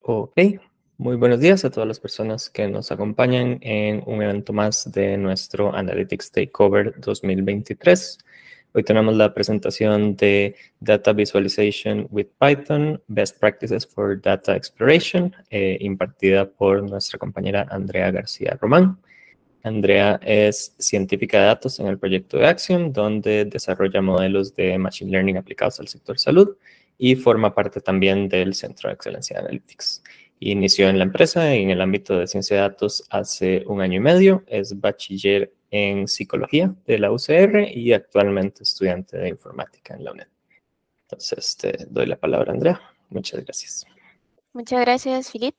Ok, muy buenos días a todas las personas que nos acompañan en un evento más de nuestro Analytics Takeover 2023. Hoy tenemos la presentación de Data Visualization with Python, Best Practices for Data Exploration, impartida por nuestra compañera Andrea García Román. Andrea es científica de datos en el proyecto de Axiom, donde desarrolla modelos de Machine Learning aplicados al sector salud y forma parte también del Centro de Excelencia de Analytics. Inició en la empresa en el ámbito de ciencia de datos hace 1 año y medio, es bachiller en psicología de la UCR y actualmente estudiante de informática en la UNED. Entonces, te doy la palabra, Andrea. Muchas gracias. Muchas gracias, Philip,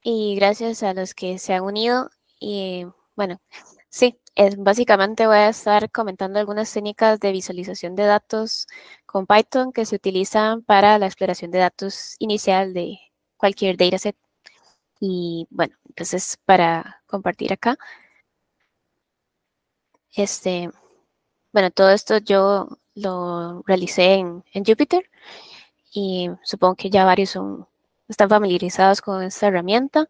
y gracias a los que se han unido. Y bueno, sí, básicamente voy a estar comentando algunas técnicas de visualización de datos con Python que se utilizan para la exploración de datos inicial de cualquier dataset. Y bueno, entonces para compartir acá, bueno, todo esto yo lo realicé en Jupyter y supongo que ya varios están familiarizados con esta herramienta.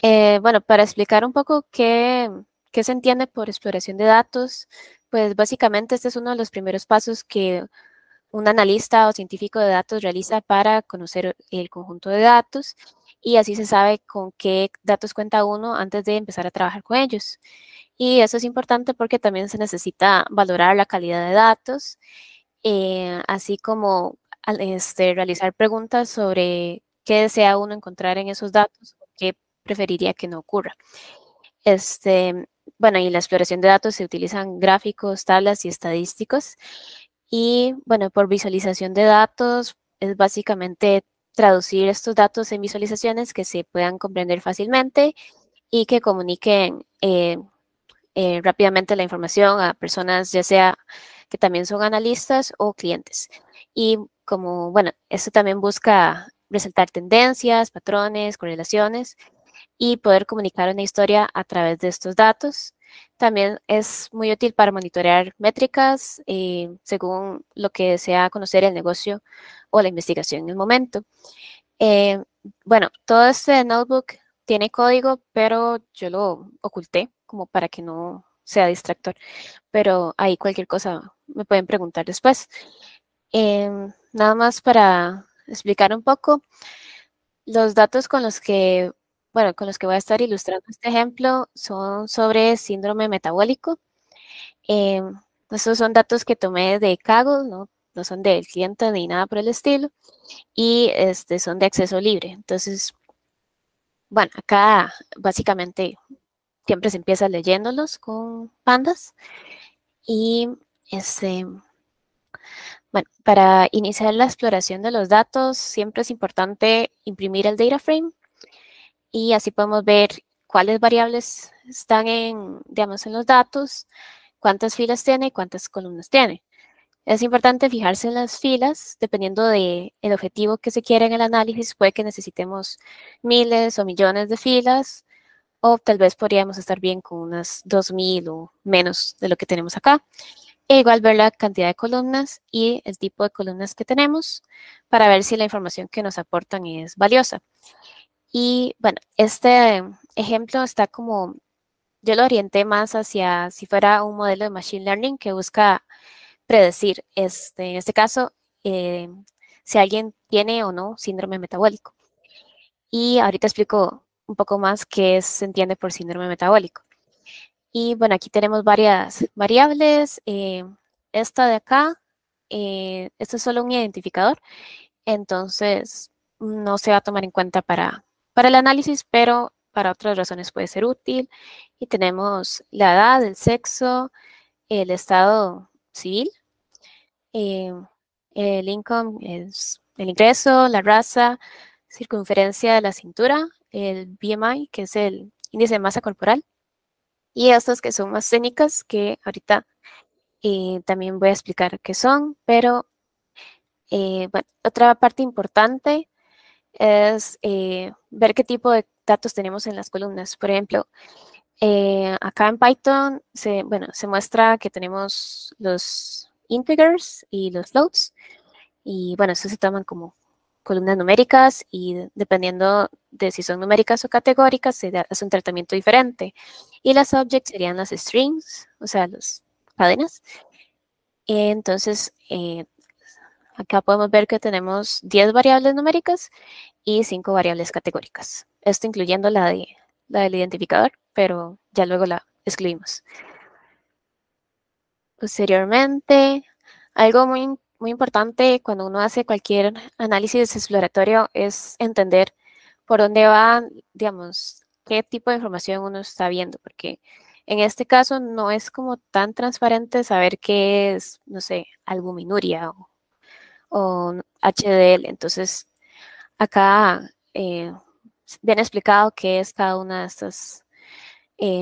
Bueno, para explicar un poco qué se entiende por exploración de datos, pues básicamente este es uno de los primeros pasos que un analista o científico de datos realiza para conocer el conjunto de datos y así se sabe con qué datos cuenta uno antes de empezar a trabajar con ellos. Y eso es importante porque también se necesita valorar la calidad de datos, así como realizar preguntas sobre qué desea uno encontrar en esos datos o qué preferiría que no ocurra. Bueno, y en la exploración de datos se utilizan gráficos, tablas y estadísticos. Y bueno, por visualización de datos es básicamente traducir estos datos en visualizaciones que se puedan comprender fácilmente y que comuniquen rápidamente la información a personas, ya sea que también son analistas o clientes. Y como, bueno, esto también busca resaltar tendencias, patrones, correlaciones y poder comunicar una historia a través de estos datos. También es muy útil para monitorear métricas según lo que desea conocer el negocio o la investigación en el momento. Bueno, todo este notebook tiene código, pero yo lo oculté como para que no sea distractor. Pero ahí cualquier cosa me pueden preguntar después. Nada más para explicar un poco, los datos con los que, bueno, con los que voy a estar ilustrando este ejemplo son sobre síndrome metabólico. Estos son datos que tomé de Kaggle, no son del cliente ni nada por el estilo, y son de acceso libre. Entonces, bueno, acá básicamente siempre se empieza leyéndolos con pandas y bueno, para iniciar la exploración de los datos siempre es importante imprimir el data frame y así podemos ver cuáles variables están digamos, en los datos, cuántas filas tiene y cuántas columnas tiene. Es importante fijarse en las filas, dependiendo del objetivo que se quiera en el análisis, puede que necesitemos miles o millones de filas, o tal vez podríamos estar bien con unas 2000 o menos de lo que tenemos acá. E igual ver la cantidad de columnas y el tipo de columnas que tenemos para ver si la información que nos aportan es valiosa. Y bueno, este ejemplo está como, yo lo orienté más hacia si fuera un modelo de Machine Learning que busca predecir, en este caso, si alguien tiene o no síndrome metabólico. Y ahorita explico un poco más qué se entiende por síndrome metabólico. Y bueno, aquí tenemos varias variables. Esta de acá, esto es solo un identificador, entonces no se va a tomar en cuenta para el análisis, pero para otras razones puede ser útil. Y tenemos la edad, el sexo, el estado civil, eh, el income es el ingreso, la raza, circunferencia de la cintura, el BMI, que es el índice de masa corporal, y estas que son más técnicas que ahorita también voy a explicar qué son, pero bueno, otra parte importante es ver qué tipo de datos tenemos en las columnas. Por ejemplo, acá en Python bueno, se muestra que tenemos los integers y los floats. Y bueno, estos se toman como columnas numéricas y dependiendo de si son numéricas o categóricas, se hace un tratamiento diferente. Y las objects serían las strings, o sea, las cadenas. Entonces, acá podemos ver que tenemos 10 variables numéricas y 5 variables categóricas. Esto incluyendo la del identificador, pero ya luego la excluimos. Posteriormente, algo muy importante cuando uno hace cualquier análisis exploratorio es entender por dónde va, digamos, qué tipo de información uno está viendo, porque en este caso no es como tan transparente saber qué es, no sé, albuminuria o HDL. Entonces, acá viene explicado qué es cada una de estas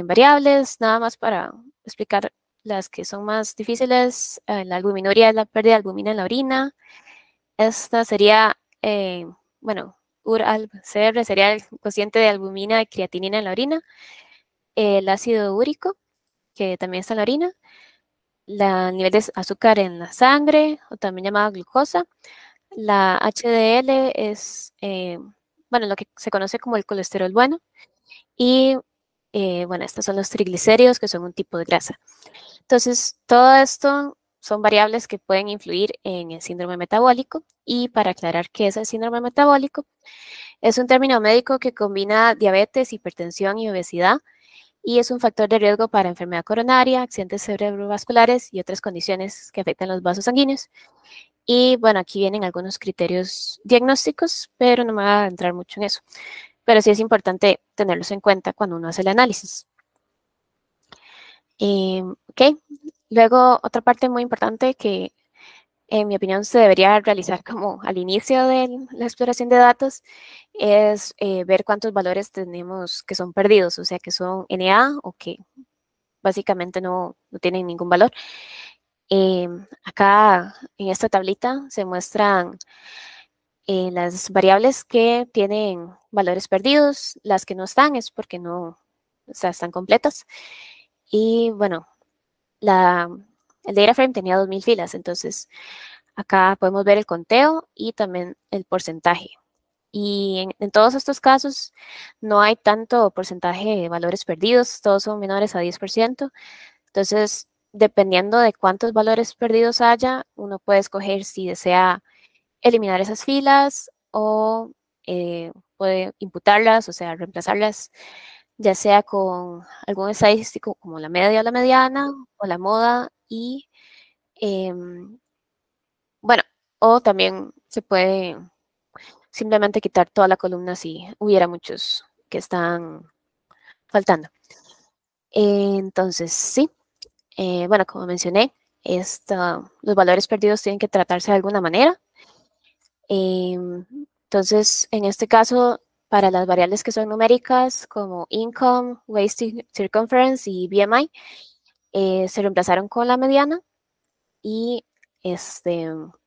variables, nada más para explicar las que son más difíciles. La albuminuria es la pérdida de albumina en la orina. Esta sería, bueno, CR sería el cociente de albumina y creatinina en la orina. El ácido úrico, que también está en la orina. El nivel de azúcar en la sangre, o también llamada glucosa. La HDL es, bueno, lo que se conoce como el colesterol bueno. Y, bueno, estos son los triglicéridos, que son un tipo de grasa. Entonces, todo esto son variables que pueden influir en el síndrome metabólico. Y para aclarar qué es el síndrome metabólico, es un término médico que combina diabetes, hipertensión y obesidad, y es un factor de riesgo para enfermedad coronaria, accidentes cerebrovasculares y otras condiciones que afectan los vasos sanguíneos. Y bueno, aquí vienen algunos criterios diagnósticos, pero no me voy a entrar mucho en eso. Pero sí es importante tenerlos en cuenta cuando uno hace el análisis. Ok, luego otra parte muy importante que en mi opinión se debería realizar como al inicio de la exploración de datos es ver cuántos valores tenemos que son perdidos, o sea que son NA o que básicamente no tienen ningún valor. Acá en esta tablita se muestran las variables que tienen valores perdidos, las que no están es porque no, o sea, están completas. Y bueno, el data frame tenía 2000 filas, entonces acá podemos ver el conteo y también el porcentaje. Y en todos estos casos no hay tanto porcentaje de valores perdidos, todos son menores a 10%. Entonces, dependiendo de cuántos valores perdidos haya, uno puede escoger si desea eliminar esas filas o puede imputarlas, o sea, reemplazarlas, ya sea con algún estadístico como la media o la mediana o la moda y bueno, o también se puede simplemente quitar toda la columna si hubiera muchos que están faltando. Entonces, sí, bueno, como mencioné, los valores perdidos tienen que tratarse de alguna manera. Entonces, en este caso, para las variables que son numéricas, como income, waist circumference y BMI, se reemplazaron con la mediana. Y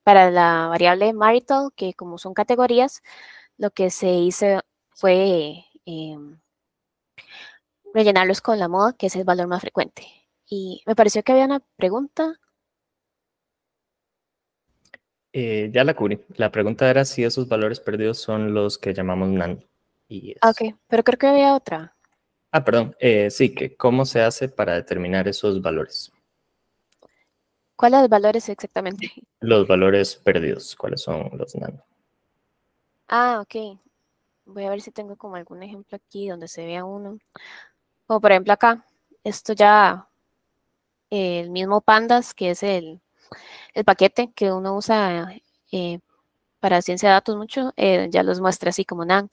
para la variable marital, que como son categorías, lo que se hizo fue rellenarlos con la moda, que es el valor más frecuente. Y me pareció que había una pregunta. Ya la cubrí. La pregunta era si esos valores perdidos son los que llamamos NaN. Ok, pero creo que había otra. Perdón. Sí, que cómo se hace para determinar esos valores. ¿Cuáles valores exactamente? Los valores perdidos, ¿cuáles son los NaN? Ok. Voy a ver si tengo como algún ejemplo aquí donde se vea uno. Como por ejemplo acá, esto ya, el mismo Pandas, que es el paquete que uno usa para ciencia de datos mucho, ya los muestra así como NaN.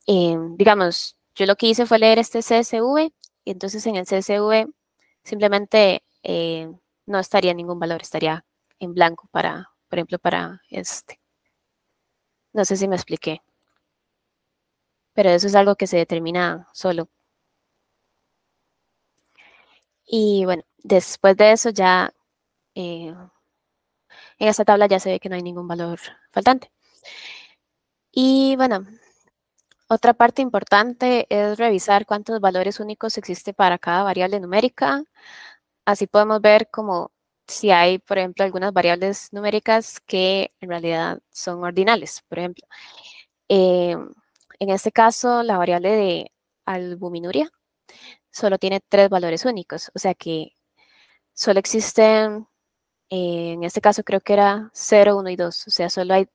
Digamos, yo lo que hice fue leer este CSV, y entonces en el CSV simplemente no estaría ningún valor, estaría en blanco para, por ejemplo, para este. No sé si me expliqué, pero eso es algo que se determina solo. Y bueno, después de eso ya en esta tabla ya se ve que no hay ningún valor faltante. Y bueno, otra parte importante es revisar cuántos valores únicos existe para cada variable numérica. Así podemos ver como si hay, por ejemplo, algunas variables numéricas que en realidad son ordinales, por ejemplo. En este caso, la variable de albuminuria solo tiene 3 valores únicos, o sea que solo existen, en este caso creo que era 0, 1 y 2, o sea, solo hay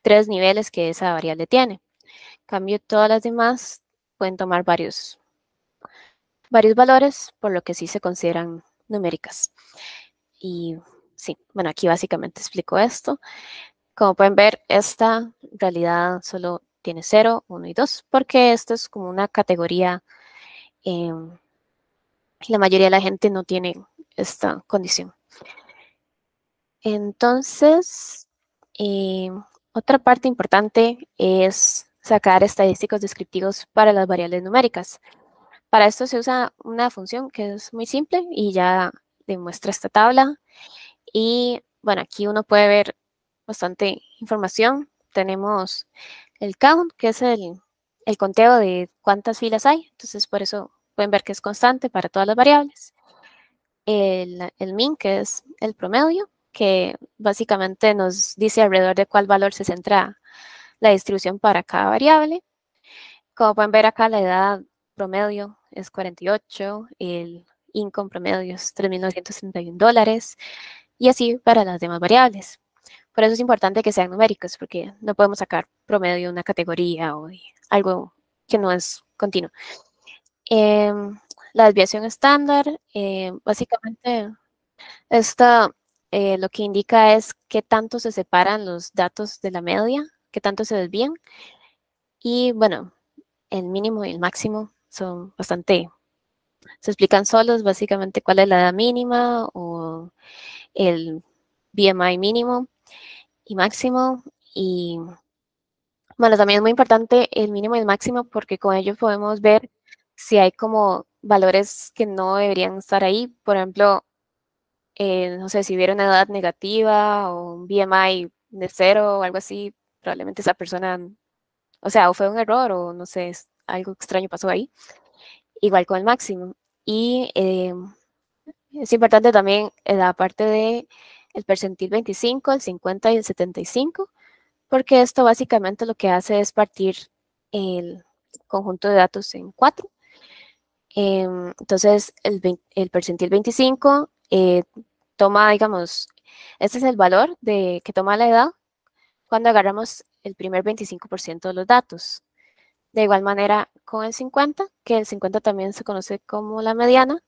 3 niveles que esa variable tiene. En cambio, todas las demás pueden tomar varios valores, por lo que sí se consideran numéricas. Y sí, bueno, aquí básicamente explico esto. Como pueden ver, esta en realidad solo tiene 0, 1 y 2, porque esto es como una categoría. La mayoría de la gente no tiene esta condición. Entonces, otra parte importante es sacar estadísticos descriptivos para las variables numéricas. Para esto se usa una función que es muy simple y ya demuestra esta tabla. Y bueno, aquí uno puede ver bastante información. Tenemos el count, que es el conteo de cuántas filas hay. Entonces, por eso pueden ver que es constante para todas las variables. El min, que es el promedio, que básicamente nos dice alrededor de cuál valor se centra la distribución para cada variable. Como pueden ver acá, la edad promedio es 48, el income promedio es $3,931 y así para las demás variables. Por eso es importante que sean numéricos, porque no podemos sacar promedio de una categoría o algo que no es continuo. La desviación estándar, básicamente, esta lo que indica es qué tanto se separan los datos de la media, qué tanto se desvían. Y bueno, el mínimo y el máximo son bastante, se explican solos, básicamente cuál es la edad mínima o el BMI mínimo y máximo. Y bueno, también es muy importante el mínimo y el máximo porque con ello podemos ver si hay como valores que no deberían estar ahí. Por ejemplo, no sé, si hubiera una edad negativa o un BMI de 0 o algo así, probablemente esa persona, o sea, o fue un error o no sé, algo extraño pasó ahí. Igual con el máximo. Y es importante también la parte de el percentil 25, el 50 y el 75, porque esto básicamente lo que hace es partir el conjunto de datos en 4. Entonces, el percentil 25 toma, digamos, este es el valor que toma la edad cuando agarramos el primer 25% de los datos. De igual manera con el 50, que el 50 también se conoce como la mediana,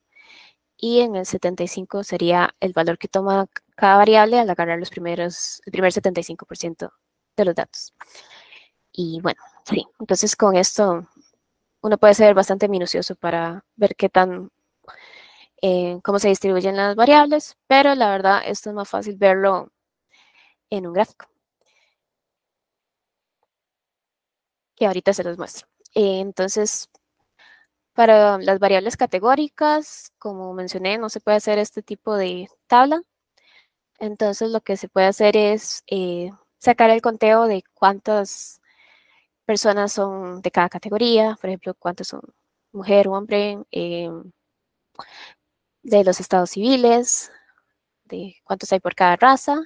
y en el 75 sería el valor que toma cada variable al agarrar el primer 75% de los datos. Y bueno, sí, entonces con esto uno puede ser bastante minucioso para ver cómo se distribuyen las variables, pero la verdad esto es más fácil verlo en un gráfico, que ahorita se los muestro. Entonces, para las variables categóricas, como mencioné, no se puede hacer este tipo de tabla. Entonces, lo que se puede hacer es sacar el conteo de cuántas personas son de cada categoría, por ejemplo, cuántos son mujer o hombre, de los estados civiles, de cuántos hay por cada raza,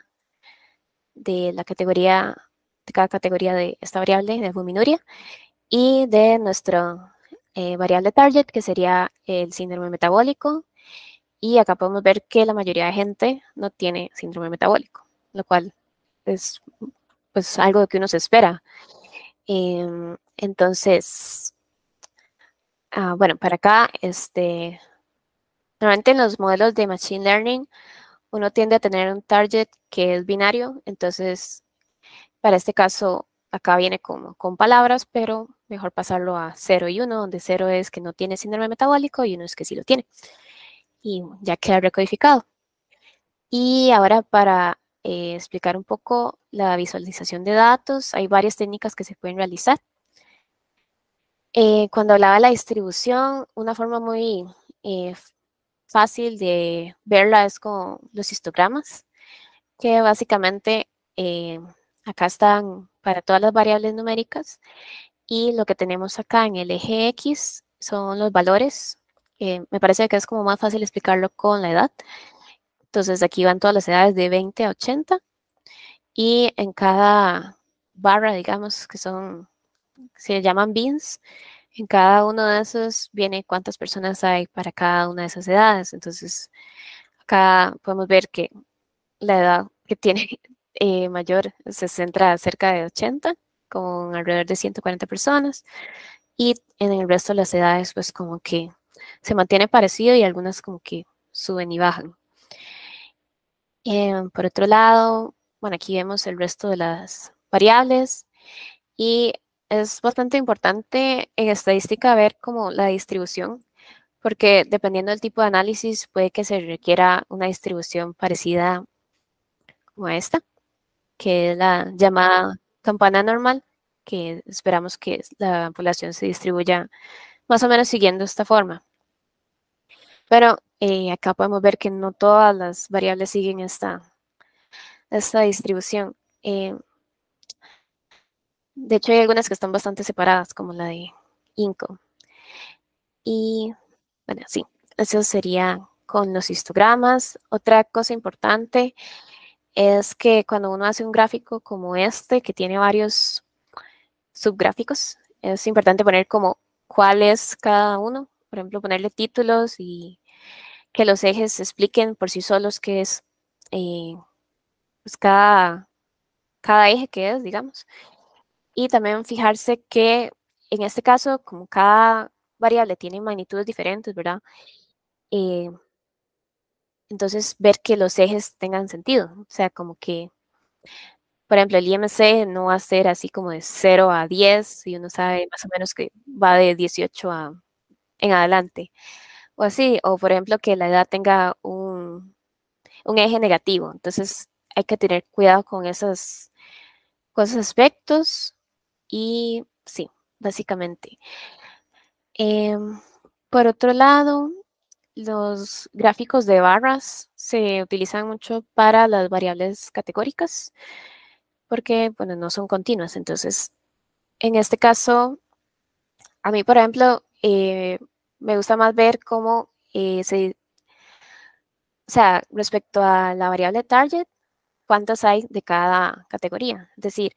de la categoría, de cada categoría de esta variable de albuminuria y de nuestra variable target, que sería el síndrome metabólico. Y acá podemos ver que la mayoría de gente no tiene síndrome metabólico, lo cual es pues algo que uno se espera. Entonces, bueno, para acá, normalmente en los modelos de Machine Learning, uno tiende a tener un target que es binario, entonces, para este caso, acá viene con palabras, pero mejor pasarlo a 0 y 1, donde 0 es que no tiene síndrome metabólico y 1 es que sí lo tiene. Y ya queda recodificado. Y ahora para explicar un poco la visualización de datos, hay varias técnicas que se pueden realizar. Cuando hablaba de la distribución, una forma muy fácil de verla es con los histogramas, que básicamente acá están para todas las variables numéricas y lo que tenemos acá en el eje X son los valores. Me parece que es como más fácil explicarlo con la edad. Entonces aquí van todas las edades de 20 a 80 y en cada barra, digamos, que se llaman bins, en cada uno de esos viene cuántas personas hay para cada una de esas edades. Entonces acá podemos ver que la edad que tiene mayor se centra cerca de 80, con alrededor de 140 personas. Y en el resto de las edades, pues como que se mantiene parecido y algunas como que suben y bajan. Por otro lado, bueno, aquí vemos el resto de las variables y es bastante importante en estadística ver como la distribución, porque dependiendo del tipo de análisis puede que se requiera una distribución parecida como a esta, que es la llamada campana normal, que esperamos que la población se distribuya más o menos siguiendo esta forma. Pero acá podemos ver que no todas las variables siguen esta distribución. De hecho, hay algunas que están bastante separadas, como la de INCO. Y bueno, sí, eso sería con los histogramas. Otra cosa importante es que cuando uno hace un gráfico como este, que tiene varios subgráficos, es importante poner como cuál es cada uno. Por ejemplo, ponerle títulos y que los ejes expliquen por sí solos qué es pues cada eje que es, digamos. Y también fijarse que en este caso, como cada variable tiene magnitudes diferentes, ¿verdad? Eh, entonces, ver que los ejes tengan sentido. O sea, como que, por ejemplo, el IMC no va a ser así como de 0 a 10 y uno sabe más o menos que va de 18 en adelante. O así, o por ejemplo, que la edad tenga un eje negativo. Entonces, hay que tener cuidado con esos aspectos y sí, básicamente. Por otro lado, los gráficos de barras se utilizan mucho para las variables categóricas porque, bueno, no son continuas. Entonces, en este caso, a mí, por ejemplo, me gusta más ver cómo o sea, respecto a la variable target, cuántas hay de cada categoría. Es decir,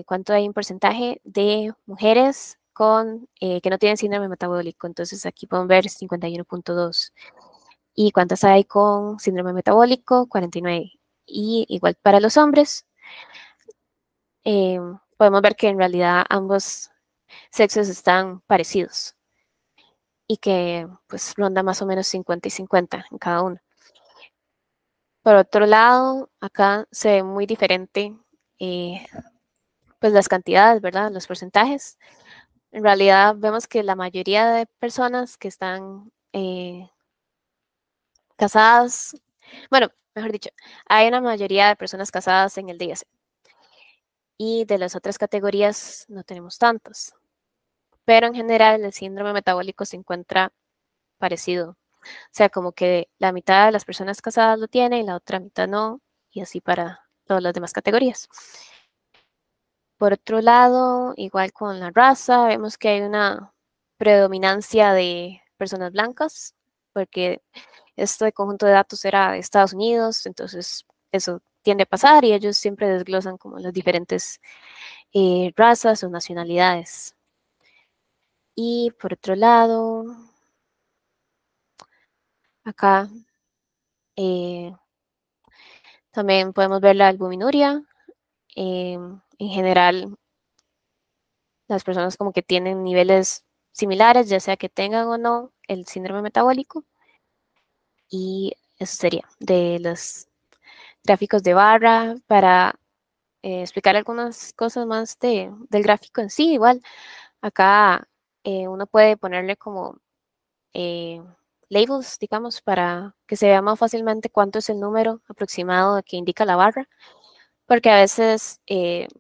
cuánto hay en porcentaje de mujeres que no tienen síndrome metabólico. Entonces aquí podemos ver 51.2. ¿Y cuántas hay con síndrome metabólico? 49. Y igual para los hombres, podemos ver que en realidad ambos sexos están parecidos y que pues ronda más o menos 50 y 50 en cada uno. Por otro lado, acá se ve muy diferente pues las cantidades, ¿verdad? Los porcentajes. En realidad vemos que la mayoría de personas que están casadas, bueno, mejor dicho, hay una mayoría de personas casadas en el DIAC y de las otras categorías no tenemos tantos, pero en general el síndrome metabólico se encuentra parecido, o sea, como que la mitad de las personas casadas lo tiene y la otra mitad no, y así para todas las demás categorías. Por otro lado, igual con la raza, vemos que hay una predominancia de personas blancas, porque este conjunto de datos era de Estados Unidos, entonces eso tiende a pasar y ellos siempre desglosan como las diferentes razas o nacionalidades. Y por otro lado, acá también podemos ver la albuminuria. En general, las personas como que tienen niveles similares, ya sea que tengan o no el síndrome metabólico. Y eso sería de los gráficos de barra. Para explicar algunas cosas más del gráfico en sí, igual acá uno puede ponerle como labels, digamos, para que se vea más fácilmente cuánto es el número aproximado que indica la barra, porque a veces,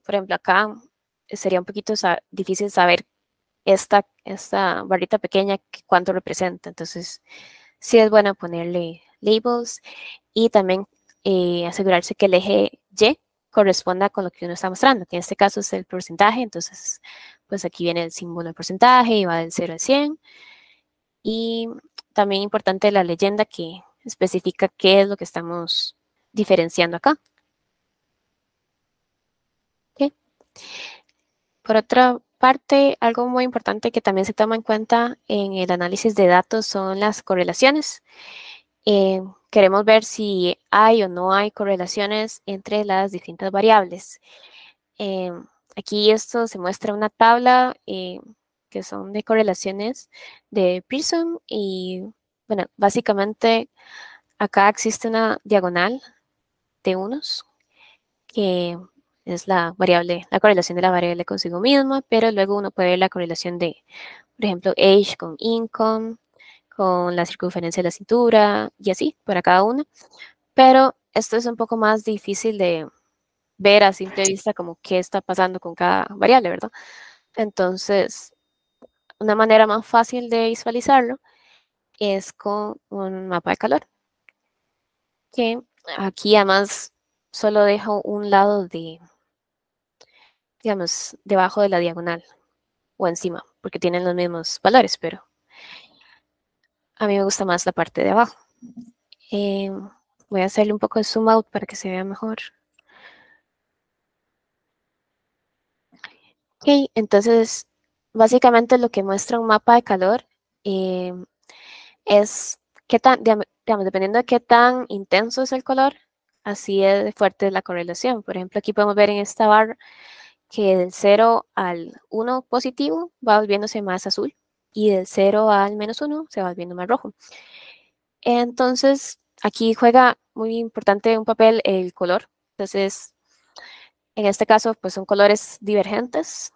por ejemplo, acá sería un poquito difícil saber esta barrita pequeña cuánto representa. Entonces, sí es bueno ponerle labels y también asegurarse que el eje Y corresponda con lo que uno está mostrando, que en este caso es el porcentaje. Entonces, pues aquí viene el símbolo del porcentaje y va del 0 al 100. Y también importante la leyenda que especifica qué es lo que estamos diferenciando acá. ¿Okay? Por otra parte, algo muy importante que también se toma en cuenta en el análisis de datos son las correlaciones. Queremos ver si hay o no hay correlaciones entre las distintas variables. Aquí esto se muestra una tabla que son de correlaciones de Pearson y, bueno, básicamente acá existe una diagonal de unos que es la variable, la correlación de la variable consigo misma, pero luego uno puede ver la correlación de, por ejemplo, age con income, con la circunferencia de la cintura y así para cada una. Pero esto es un poco más difícil de ver a simple vista como qué está pasando con cada variable, ¿verdad? Entonces, una manera más fácil de visualizarlo es con un mapa de calor, que aquí además solo dejo un lado de, digamos, debajo de la diagonal o encima, porque tienen los mismos valores, pero a mí me gusta más la parte de abajo. Voy a hacerle un poco de zoom out para que se vea mejor. Ok, entonces, básicamente lo que muestra un mapa de calor es qué tan, digamos, dependiendo de qué tan intenso es el color, así es fuerte la correlación. Por ejemplo, aquí podemos ver en esta barra que del 0 al 1 positivo va volviéndose más azul y del 0 al -1 se va volviendo más rojo. Entonces, aquí juega muy importante un papel el color. Entonces, en este caso, pues son colores divergentes,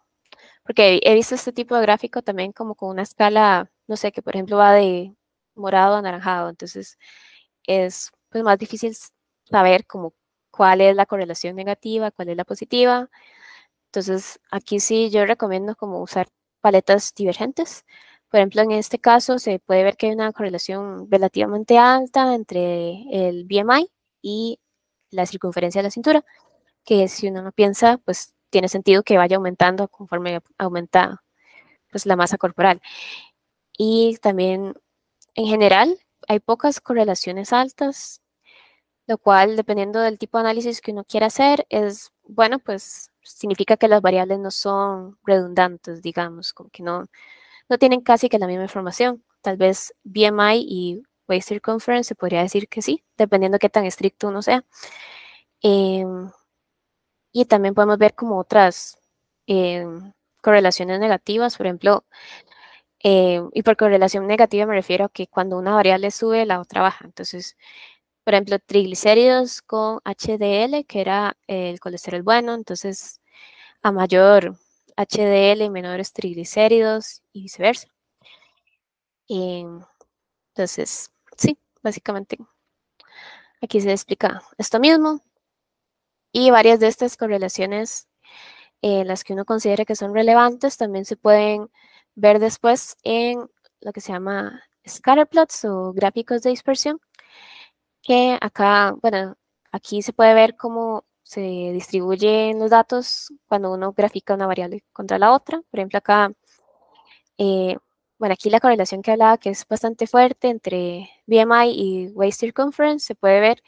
porque he visto este tipo de gráfico también como con una escala, no sé, que por ejemplo va de morado a anaranjado. Entonces, es pues más difícil saber como cuál es la correlación negativa, cuál es la positiva. Entonces, aquí sí yo recomiendo como usar paletas divergentes. Por ejemplo, en este caso se puede ver que hay una correlación relativamente alta entre el BMI y la circunferencia de la cintura, que si uno no piensa, pues tiene sentido que vaya aumentando conforme aumenta pues la masa corporal. Y también en general hay pocas correlaciones altas, lo cual, dependiendo del tipo de análisis que uno quiera hacer, es bueno, pues significa que las variables no son redundantes, digamos, como que no tienen casi que la misma información. Tal vez BMI y waist circumference se podría decir que sí, dependiendo de qué tan estricto uno sea. Y también podemos ver como otras correlaciones negativas, por ejemplo, y por correlación negativa me refiero a que cuando una variable sube, la otra baja. Entonces, por ejemplo, triglicéridos con HDL, que era el colesterol bueno, entonces a mayor HDL, menores triglicéridos y viceversa. Entonces, sí, básicamente aquí se explica esto mismo y varias de estas correlaciones, las que uno considera que son relevantes, también se pueden ver después en lo que se llama scatterplots o gráficos de dispersión, que acá, bueno, aquí se puede ver cómo se distribuyen los datos cuando uno grafica una variable contra la otra. Por ejemplo, acá, bueno, aquí la correlación que hablaba que es bastante fuerte entre BMI y waist circumference, se puede ver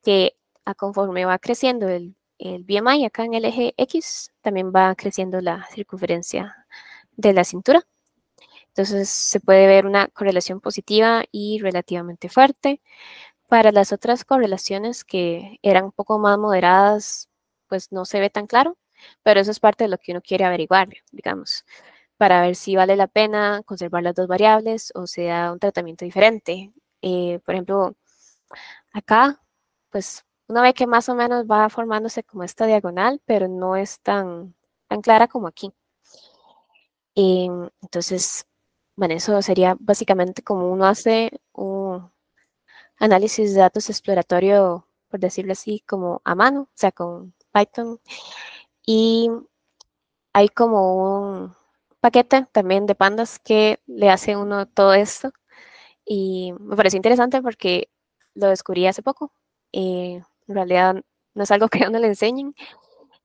que conforme va creciendo el BMI acá en el eje X, también va creciendo la circunferencia de la cintura. Entonces se puede ver una correlación positiva y relativamente fuerte. Para las otras correlaciones que eran un poco más moderadas, pues no se ve tan claro, pero eso es parte de lo que uno quiere averiguar, digamos, para ver si vale la pena conservar las dos variables o se da un tratamiento diferente. Por ejemplo, acá, pues uno ve que más o menos va formándose como esta diagonal, pero no es tan clara como aquí. Entonces, bueno, eso sería básicamente como uno hace un análisis de datos exploratorio, por decirlo así, como a mano, o sea, con Python. Y hay como un paquete también de pandas que le hace uno todo esto. Y me pareció interesante porque lo descubrí hace poco. En realidad no es algo que a uno le enseñen.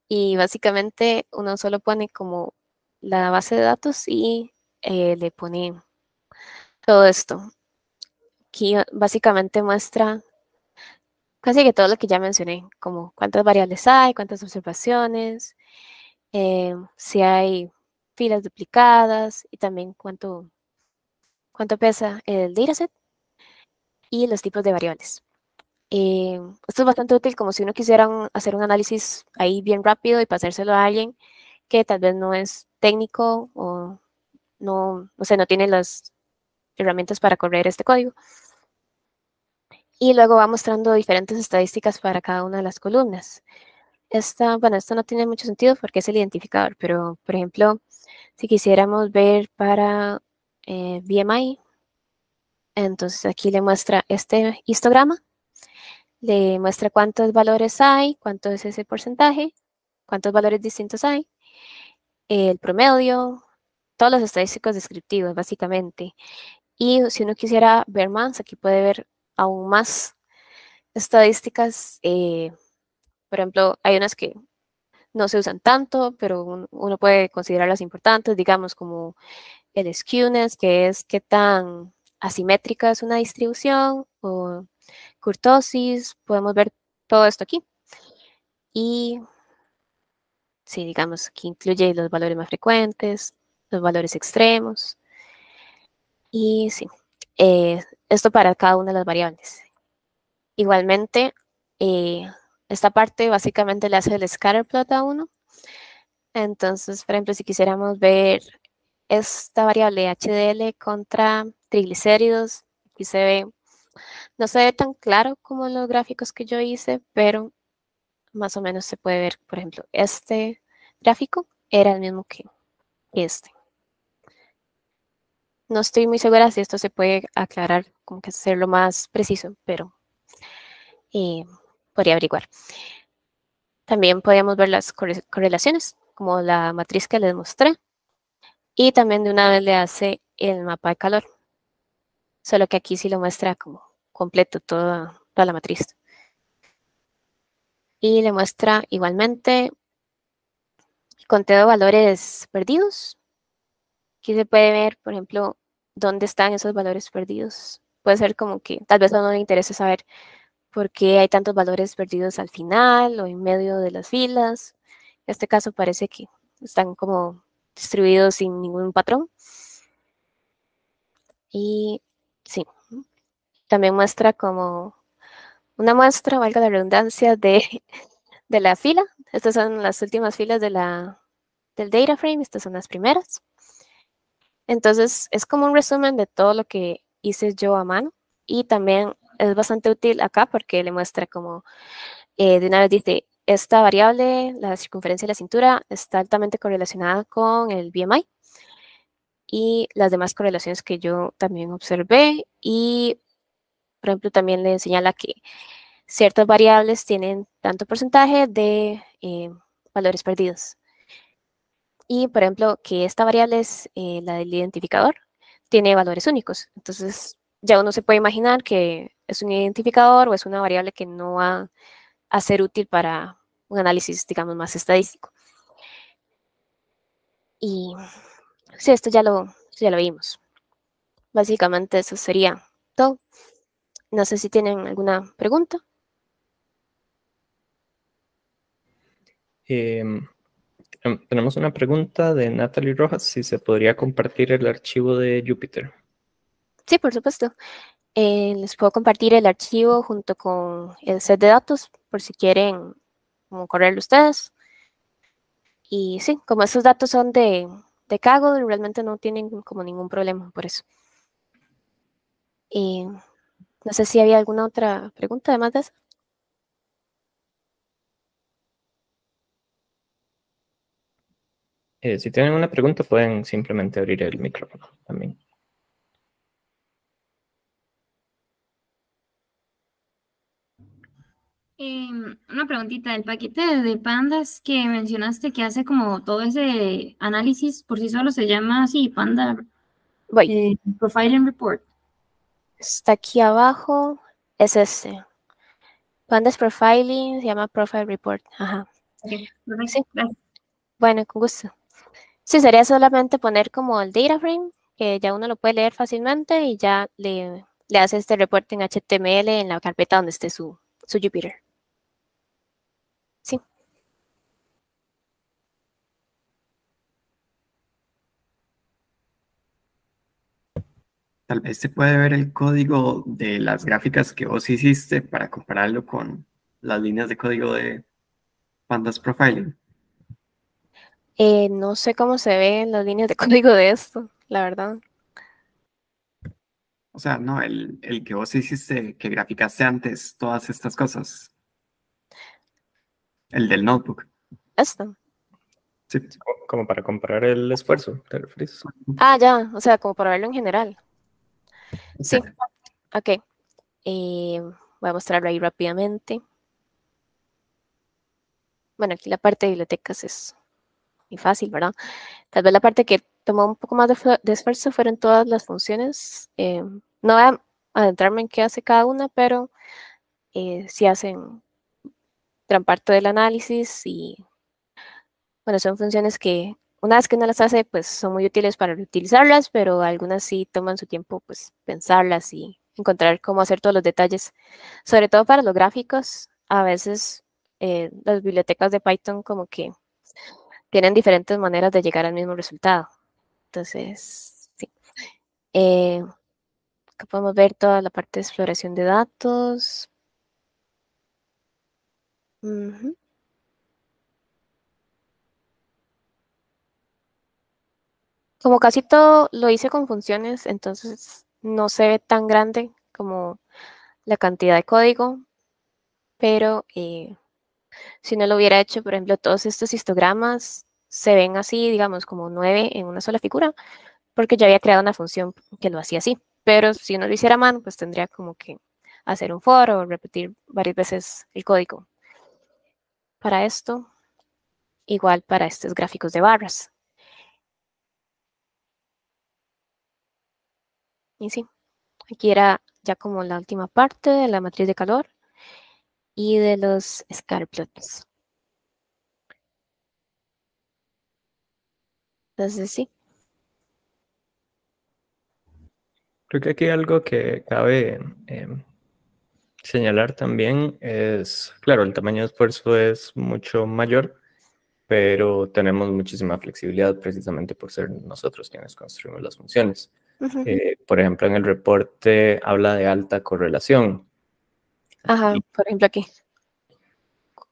Y básicamente uno solo pone como la base de datos y le pone todo esto. Aquí básicamente muestra casi que todo lo que ya mencioné, como cuántas variables hay, cuántas observaciones, si hay filas duplicadas y también cuánto pesa el dataset y los tipos de variables. Esto es bastante útil como si uno quisiera hacer un análisis ahí bien rápido y pasárselo a alguien que tal vez no es técnico o no sé, no tiene las herramientas para correr este código. Y luego va mostrando diferentes estadísticas para cada una de las columnas. Bueno, esto no tiene mucho sentido porque es el identificador, pero por ejemplo, si quisiéramos ver para BMI, entonces aquí le muestra este histograma, le muestra cuántos valores hay, cuánto es ese porcentaje, cuántos valores distintos hay, el promedio, todos los estadísticos descriptivos básicamente. Y si uno quisiera ver más, aquí puede ver aún más estadísticas. Por ejemplo, hay unas que no se usan tanto, pero uno puede considerarlas importantes, digamos, como el skewness, que es qué tan asimétrica es una distribución, o kurtosis, podemos ver todo esto aquí. Y sí, digamos, aquí incluye los valores más frecuentes, los valores extremos, y sí, esto para cada una de las variables. Igualmente, esta parte básicamente le hace el scatter plot a uno. Entonces, por ejemplo, si quisiéramos ver esta variable HDL contra triglicéridos, aquí se ve, no se ve tan claro como en los gráficos que yo hice, pero más o menos se puede ver, por ejemplo, este gráfico era el mismo que este. No estoy muy segura si esto se puede aclarar, como que hacerlo más preciso, pero podría averiguar. También podríamos ver las correlaciones, como la matriz que les mostré, y también de una vez le hace el mapa de calor, solo que aquí sí lo muestra como completo toda la matriz. Y le muestra igualmente el conteo de valores perdidos. Aquí se puede ver, por ejemplo, dónde están esos valores perdidos. Puede ser como que tal vez a uno le interese saber por qué hay tantos valores perdidos al final o en medio de las filas. En este caso parece que están como distribuidos sin ningún patrón. Y sí, también muestra como una muestra, valga la redundancia, de la fila. Estas son las últimas filas del data frame, estas son las primeras. Entonces, es como un resumen de todo lo que hice yo a mano y también es bastante útil acá porque le muestra como de una vez dice, esta variable, la circunferencia de la cintura, está altamente correlacionada con el BMI y las demás correlaciones que yo también observé y, por ejemplo, también le señala que ciertas variables tienen tanto porcentaje de valores perdidos. Y, por ejemplo, que esta variable es la del identificador, tiene valores únicos. Entonces, ya uno se puede imaginar que es un identificador o es una variable que no va a ser útil para un análisis, digamos, más estadístico. Y sí, esto ya lo vimos. Básicamente eso sería todo. No sé si tienen alguna pregunta. Tenemos una pregunta de Natalie Rojas, si se podría compartir el archivo de Jupyter. Sí, por supuesto. Les puedo compartir el archivo junto con el set de datos por si quieren como correrlo ustedes. Y sí, como esos datos son de Kaggle, realmente no tienen como ningún problema por eso. Y no sé si había alguna otra pregunta además de eso. Si tienen una pregunta, pueden simplemente abrir el micrófono también. Una preguntita, el paquete de pandas que mencionaste que hace como todo ese análisis por sí solo se llama así, Panda Profiling Report. Está aquí abajo, es este. Pandas Profiling, se llama Profile Report. Ajá. Okay, perfecto. Sí. Gracias. Bueno, con gusto. Sí, sería solamente poner como el data frame, que ya uno lo puede leer fácilmente y ya le le hace este reporte en HTML en la carpeta donde esté su Jupyter. Sí. Tal vez se puede ver el código de las gráficas que vos hiciste para compararlo con las líneas de código de Pandas Profiling. No sé cómo se ven las líneas de código de esto, la verdad. O sea, no, el que vos hiciste, que graficaste antes, todas estas cosas. El del notebook. Esto. Sí. Como para comparar el esfuerzo, ¿te refieres? Ah, ya, o sea, como para verlo en general. Sí, Exacto. ok. Voy a mostrarlo ahí rápidamente. Bueno, aquí la parte de bibliotecas es muy fácil, ¿verdad? Tal vez la parte que tomó un poco más de esfuerzo fueron todas las funciones. No voy a adentrarme en qué hace cada una, pero sí hacen gran parte del análisis y, bueno, son funciones que una vez que uno las hace, pues son muy útiles para reutilizarlas, pero algunas sí toman su tiempo, pues, pensarlas y encontrar cómo hacer todos los detalles. Sobre todo para los gráficos, a veces las bibliotecas de Python como que tienen diferentes maneras de llegar al mismo resultado. Entonces, sí. Acá podemos ver toda la parte de exploración de datos. Como casi todo lo hice con funciones, entonces no se ve tan grande como la cantidad de código, pero si no lo hubiera hecho, por ejemplo, todos estos histogramas se ven así, digamos, como 9 en una sola figura, porque ya había creado una función que lo hacía así. Pero si uno lo hiciera a mano, pues tendría como que hacer un for o repetir varias veces el código. Para esto, igual para estos gráficos de barras. Y sí, aquí era ya como la última parte de la matriz de calor y de los scatterplots. Entonces sí. Creo que aquí algo que cabe señalar también es, claro, el tamaño de esfuerzo es mucho mayor, pero tenemos muchísima flexibilidad precisamente por ser nosotros quienes construimos las funciones. Por ejemplo, en el reporte habla de alta correlación. Ajá, por ejemplo aquí.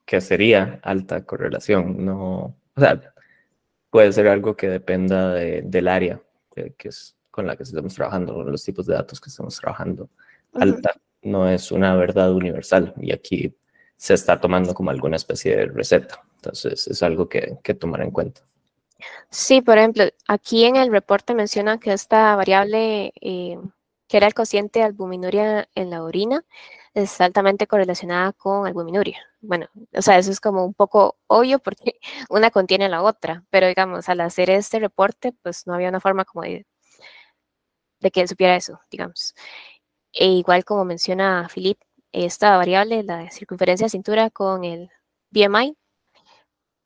¿Qué sería alta correlación? No, o sea, puede ser algo que dependa del área que es con la que estamos trabajando, con los tipos de datos que estamos trabajando. Alta no es una verdad universal y aquí se está tomando como alguna especie de receta. Entonces es algo que tomar en cuenta. Sí, por ejemplo, aquí en el reporte menciona que esta variable, que era el cociente de albuminuria en la orina, es altamente correlacionada con albuminuria. Bueno, o sea, eso es como un poco obvio porque una contiene a la otra, pero digamos, al hacer este reporte, pues no había una forma como de que él supiera eso, digamos. E igual como menciona Philip, esta variable, la circunferencia de cintura con el BMI,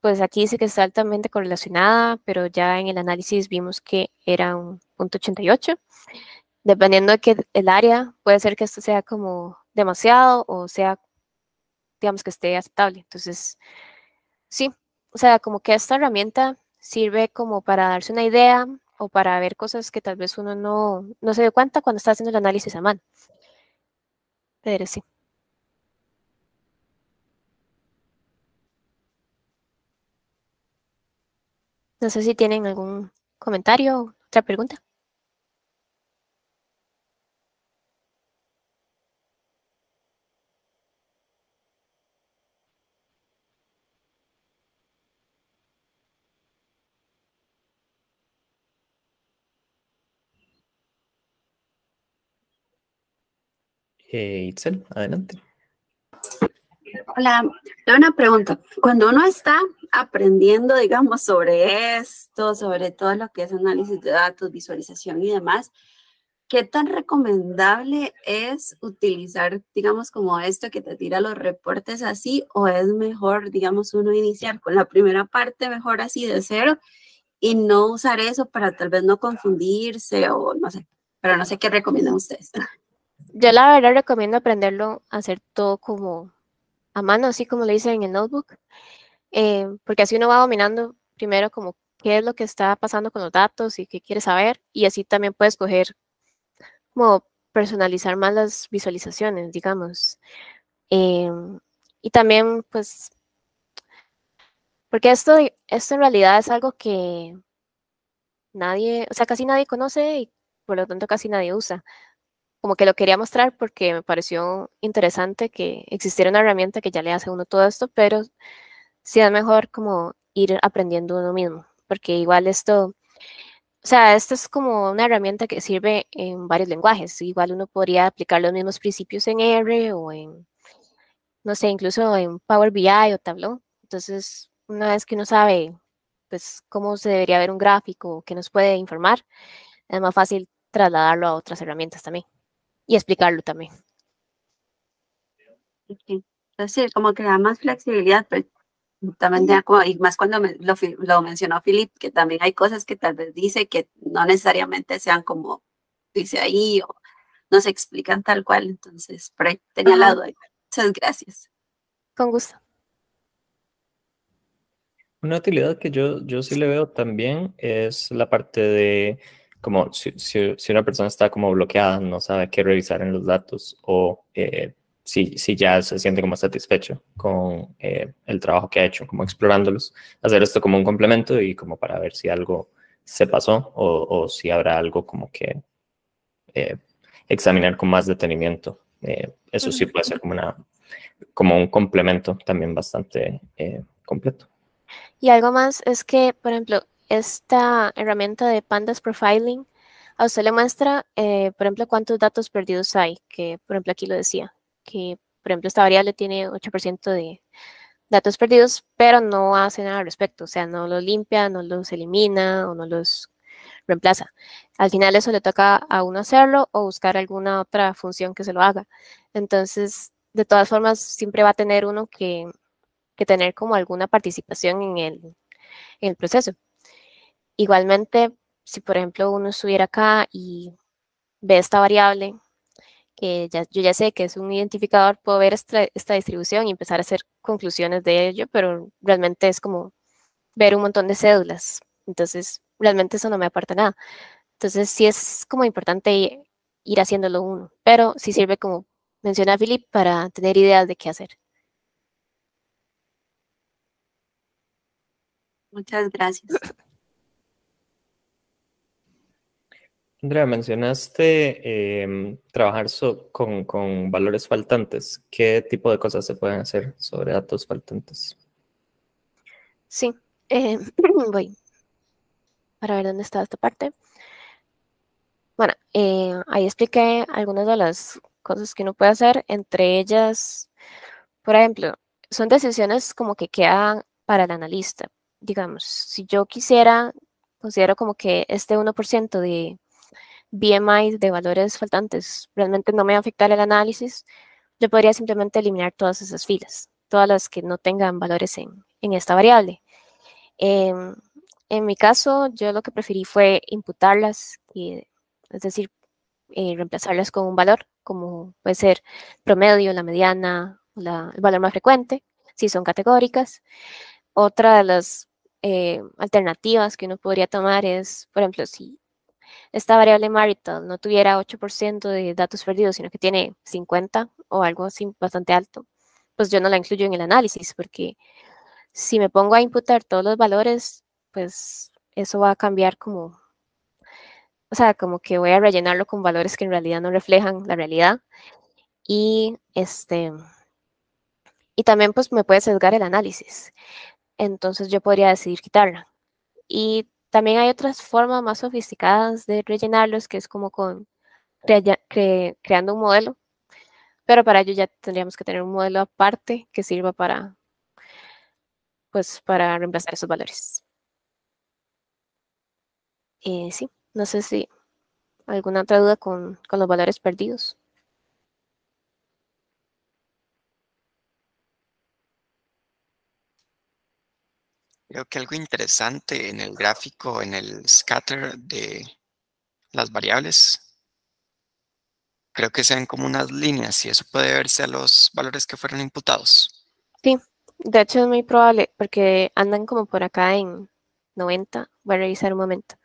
pues aquí dice que está altamente correlacionada, pero ya en el análisis vimos que era un 0.88. Dependiendo de que el área, puede ser que esto sea como demasiado o sea, digamos que esté aceptable. Entonces, sí, o sea, como que esta herramienta sirve como para darse una idea o para ver cosas que tal vez uno no se dio cuenta cuando está haciendo el análisis a mano. Pero sí. No sé si tienen algún comentario o otra pregunta. Itzel, adelante. Hola, tengo una pregunta. Cuando uno está aprendiendo, digamos, sobre esto, sobre todo lo que es análisis de datos, visualización y demás, ¿qué tan recomendable es utilizar, digamos, como esto que te tira los reportes así? ¿O es mejor, digamos, uno iniciar con la primera parte, mejor así de cero, y no usar eso para tal vez no confundirse o no sé? Pero no sé qué recomiendan ustedes. Yo la verdad recomiendo aprenderlo a hacer todo como a mano, así como lo hice en el notebook, porque así uno va dominando primero como qué es lo que está pasando con los datos y qué quiere saber, y así también puedes escoger como personalizar más las visualizaciones, digamos. Y también, pues, porque esto en realidad es algo que nadie, o sea, casi nadie conoce y por lo tanto casi nadie usa. Como que lo quería mostrar porque me pareció interesante que existiera una herramienta que ya le hace a uno todo esto, pero sí es mejor como ir aprendiendo uno mismo, porque igual esto, o sea, esto es como una herramienta que sirve en varios lenguajes. Igual uno podría aplicar los mismos principios en R o en, no sé, incluso en Power BI o Tableau. Entonces, una vez que uno sabe, pues, cómo se debería ver un gráfico, que nos puede informar, es más fácil trasladarlo a otras herramientas también y explicarlo también. Sí. Es decir, como que da más flexibilidad, pero también ya y más cuando lo mencionó Philip, que también hay cosas que tal vez dice que no necesariamente sean como dice ahí o no se explican tal cual. Entonces, por ahí tenía la duda. Muchas gracias. Con gusto. Una utilidad que yo sí le veo también es la parte de como si una persona está como bloqueada, no sabe qué revisar en los datos o si ya se siente como satisfecho con el trabajo que ha hecho, como explorándolos, hacer esto como un complemento y como para ver si algo se pasó o si habrá algo como que eh, examinar con más detenimiento. Eso sí puede ser como un complemento también bastante completo. Y algo más es que, por ejemplo, esta herramienta de Pandas Profiling a usted le muestra, por ejemplo, cuántos datos perdidos hay, que por ejemplo aquí lo decía, que por ejemplo esta variable tiene 8% de datos perdidos, pero no hace nada al respecto, o sea, no los limpia, no los elimina o no los reemplaza. Al final eso le toca a uno hacerlo o buscar alguna otra función que se lo haga. Entonces, de todas formas, siempre va a tener uno que tener como alguna participación en el proceso. Igualmente, si por ejemplo uno estuviera acá y ve esta variable, que yo ya sé que es un identificador, puedo ver esta distribución y empezar a hacer conclusiones de ello, pero realmente es como ver un montón de cédulas. Entonces, realmente eso no me aporta nada. Entonces, sí es como importante ir haciéndolo uno, pero sí sirve como menciona Philip para tener ideas de qué hacer. Muchas gracias. Andrea, mencionaste trabajar con valores faltantes. ¿Qué tipo de cosas se pueden hacer sobre datos faltantes? Sí, voy para ver dónde está esta parte. Bueno, ahí expliqué algunas de las cosas que uno puede hacer, entre ellas, por ejemplo, son decisiones como que quedan para el analista. Digamos, si yo considero como que este 1% de BMI de valores faltantes realmente no me va a afectar el análisis, yo podría simplemente eliminar todas esas filas, todas las que no tengan valores en esta variable. En mi caso, yo lo que preferí fue imputarlas, es decir, reemplazarlas con un valor, como puede ser promedio, la mediana, el valor más frecuente, si son categóricas. Otra de las alternativas que uno podría tomar es, por ejemplo, si esta variable marital no tuviera 8% de datos perdidos, sino que tiene 50 o algo así bastante alto, pues yo no la incluyo en el análisis, porque si me pongo a imputar todos los valores, pues eso va a cambiar como, o sea, como que voy a rellenarlo con valores que en realidad no reflejan la realidad. Y y también pues me puede sesgar el análisis. Entonces yo podría decidir quitarla. Y también hay otras formas más sofisticadas de rellenarlos, que es como creando un modelo, pero para ello ya tendríamos que tener un modelo aparte que sirva pues, para reemplazar esos valores. Sí, no sé si alguna otra duda con los valores perdidos. Creo que algo interesante en el gráfico, en el scatter de las variables, creo que se ven como unas líneas y eso puede verse a los valores que fueron imputados. Sí, de hecho es muy probable porque andan como por acá en 90. Voy a revisar un momento.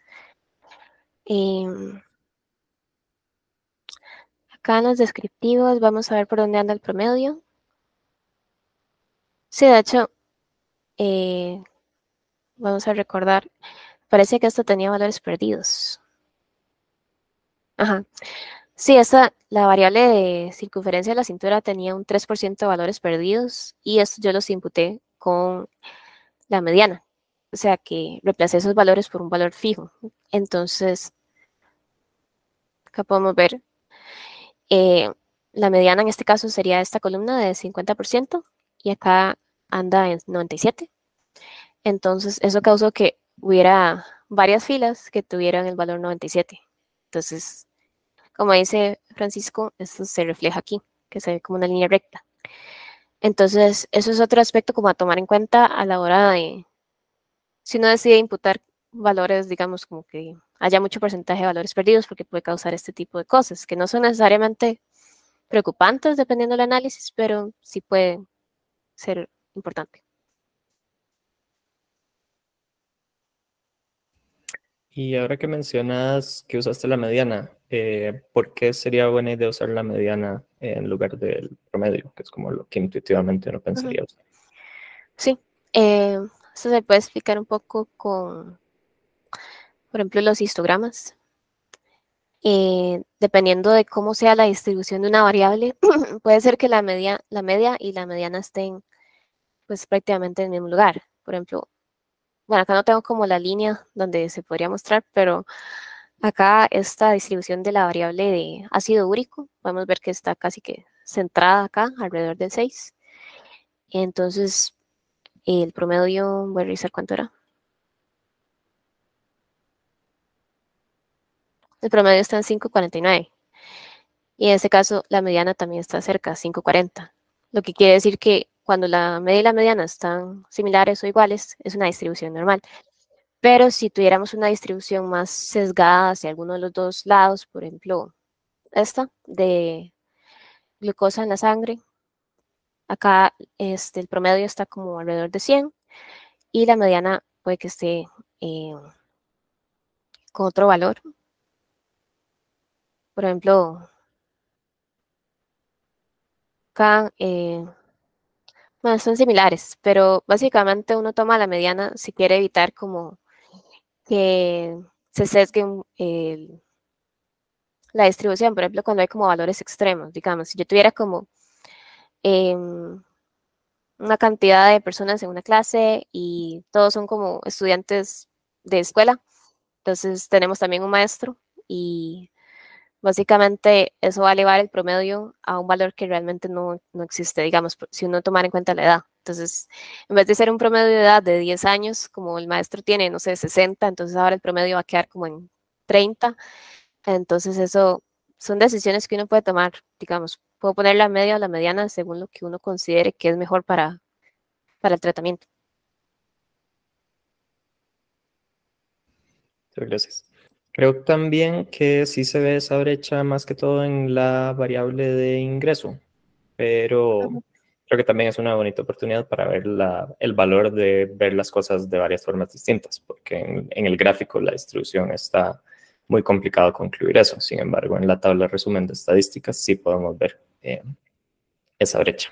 Acá en los descriptivos vamos a ver por dónde anda el promedio. Sí, de hecho, vamos a recordar, parece que esto tenía valores perdidos. Ajá. Sí, la variable de circunferencia de la cintura tenía un 3% de valores perdidos y esto yo los imputé con la mediana. O sea que reemplacé esos valores por un valor fijo. Entonces, acá podemos ver, la mediana en este caso sería esta columna de 50% y acá anda en 97. Entonces, eso causó que hubiera varias filas que tuvieran el valor 97. Entonces, como dice Francisco, esto se refleja aquí, que se ve como una línea recta. Entonces, eso es otro aspecto como a tomar en cuenta a la hora de, si uno decide imputar valores, digamos, como que haya mucho porcentaje de valores perdidos, porque puede causar este tipo de cosas, que no son necesariamente preocupantes dependiendo del análisis, pero sí puede ser importante. Y ahora que mencionas que usaste la mediana, ¿por qué sería buena idea usar la mediana en lugar del promedio, que es como lo que intuitivamente uno pensaría usar? Sí, eso se puede explicar un poco con, por ejemplo, los histogramas. Dependiendo de cómo sea la distribución de una variable, puede ser que la media y la mediana estén pues prácticamente en el mismo lugar. Por ejemplo, bueno, acá no tengo como la línea donde se podría mostrar, pero acá esta distribución de la variable de ácido úrico, podemos ver que está casi que centrada acá, alrededor del 6. Entonces, el promedio, voy a revisar cuánto era. El promedio está en 5.49. Y en este caso, la mediana también está cerca, 5.40. Lo que quiere decir que cuando la media y la mediana están similares o iguales, es una distribución normal. Pero si tuviéramos una distribución más sesgada hacia alguno de los dos lados, por ejemplo, esta de glucosa en la sangre, acá el promedio está como alrededor de 100 y la mediana puede que esté con otro valor. Por ejemplo, acá, bueno, son similares, pero básicamente uno toma la mediana si quiere evitar como que se sesgue la distribución. Por ejemplo, cuando hay como valores extremos, digamos, si yo tuviera como una cantidad de personas en una clase y todos son como estudiantes de escuela, entonces tenemos también un maestro y básicamente eso va a elevar el promedio a un valor que realmente no existe, digamos, si uno tomara en cuenta la edad. Entonces, en vez de ser un promedio de edad de 10 años, como el maestro tiene, no sé, 60, entonces ahora el promedio va a quedar como en 30. Entonces, eso son decisiones que uno puede tomar, digamos, puedo poner la media o la mediana según lo que uno considere que es mejor para el tratamiento. Muchas gracias. Creo también que sí se ve esa brecha más que todo en la variable de ingreso, pero creo que también es una bonita oportunidad para ver el valor de ver las cosas de varias formas distintas, porque en el gráfico la distribución está muy complicado concluir eso. Sin embargo, en la tabla de resumen de estadísticas sí podemos ver esa brecha.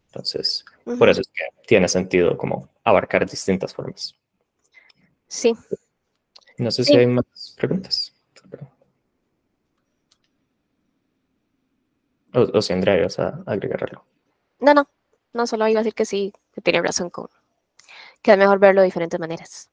Entonces, por eso es que tiene sentido como abarcar distintas formas. Sí. No sé si hay más preguntas. O si Andrea ibas a agregar algo. No, solo iba a decir que sí, que tiene razón con que es mejor verlo de diferentes maneras.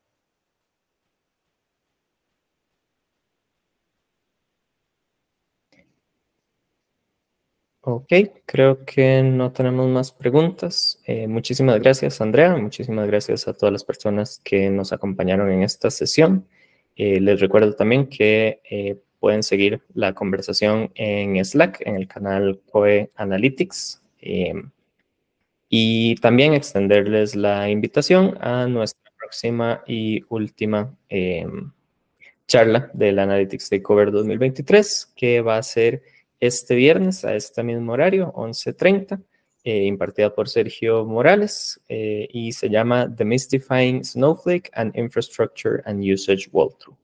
Ok, creo que no tenemos más preguntas. Muchísimas gracias, Andrea. Muchísimas gracias a todas las personas que nos acompañaron en esta sesión. Les recuerdo también que pueden seguir la conversación en Slack, en el canal COE Analytics. Y también extenderles la invitación a nuestra próxima y última charla del Analytics Takeover 2023, que va a ser este viernes a este mismo horario, 11:30, impartida por Sergio Morales, y se llama Demystifying Snowflake and Infrastructure and Usage Walkthrough.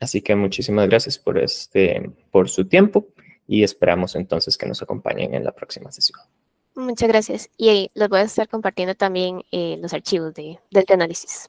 Así que muchísimas gracias por su tiempo y esperamos entonces que nos acompañen en la próxima sesión. Muchas gracias. Y les voy a estar compartiendo también los archivos de este análisis.